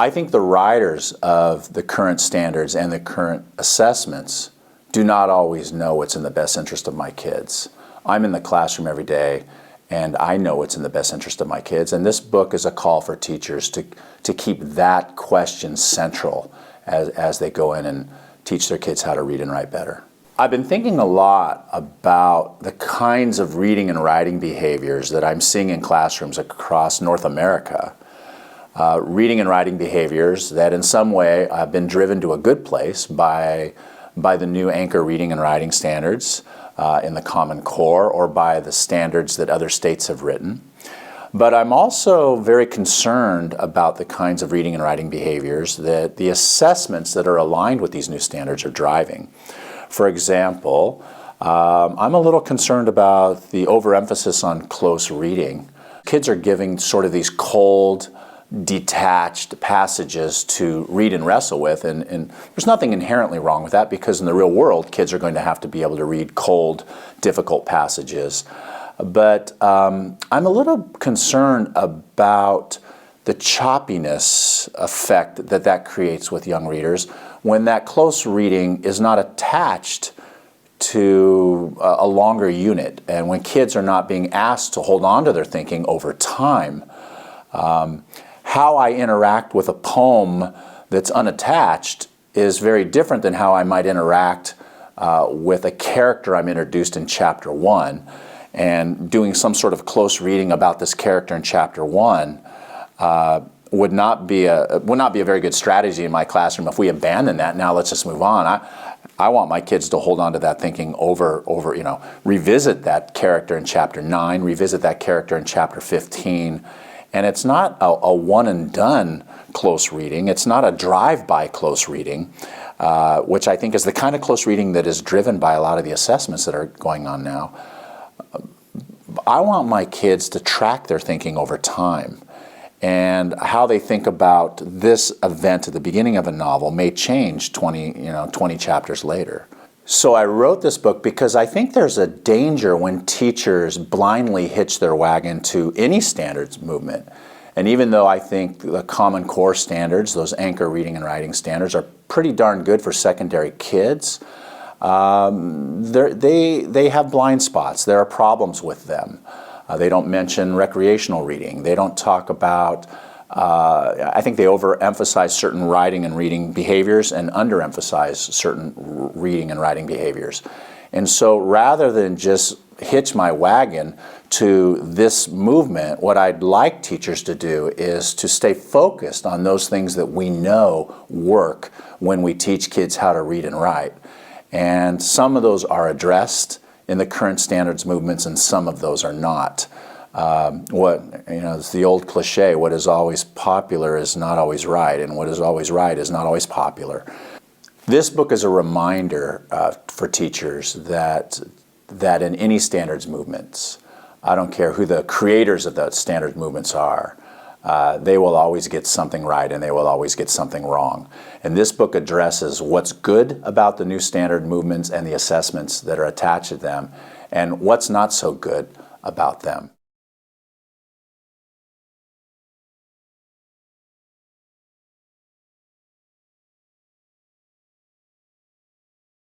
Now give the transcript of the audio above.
I think the writers of the current standards and the current assessments do not always know what's in the best interest of my kids. I'm in the classroom every day, and I know what's in the best interest of my kids. And this book is a call for teachers to keep that question central as they go in and teach their kids how to read and write better. I've been thinking a lot about the kinds of reading and writing behaviors that I'm seeing in classrooms across North America. Reading and writing behaviors that in some way have been driven to a good place by the new anchor reading and writing standards in the Common Core, or by the standards that other states have written. But I'm also very concerned about the kinds of reading and writing behaviors that the assessments that are aligned with these new standards are driving. For example, I'm a little concerned about the overemphasis on close reading. Kids are giving sort of these cold, detached passages to read and wrestle with, and there's nothing inherently wrong with that, because in the real world, kids are going to have to be able to read cold, difficult passages. But I'm a little concerned about the choppiness effect that creates with young readers when that close reading is not attached to a longer unit, and when kids are not being asked to hold on to their thinking over time. How I interact with a poem that's unattached is very different than how I might interact with a character I'm introduced in chapter 1. And doing some sort of close reading about this character in chapter 1 would not be a very good strategy in my classroom. If we abandon that, now let's just move on. I want my kids to hold on to that thinking over, revisit that character in chapter 9, revisit that character in chapter 15. And it's not a one and done close reading. It's not a drive-by close reading, which I think is the kind of close reading that is driven by a lot of the assessments that are going on now. I want my kids to track their thinking over time, and how they think about this event at the beginning of a novel may change 20 chapters later. So I wrote this book because I think there's a danger when teachers blindly hitch their wagon to any standards movement. And even though I think the Common Core standards, those anchor reading and writing standards, are pretty darn good for secondary kids, they have blind spots. There are problems with them. They don't mention recreational reading. They don't talk about, I think they overemphasize certain writing and reading behaviors and underemphasize certain reading and writing behaviors. And so rather than just hitch my wagon to this movement, what I'd like teachers to do is to stay focused on those things that we know work when we teach kids how to read and write. And some of those are addressed in the current standards movements, and some of those are not. It's the old cliche, what is always popular is not always right, and what is always right is not always popular. This book is a reminder for teachers that in any standards movements, I don't care who the creators of the standards movements are, they will always get something right and they will always get something wrong. And this book addresses what's good about the new standard movements and the assessments that are attached to them, and what's not so good about them.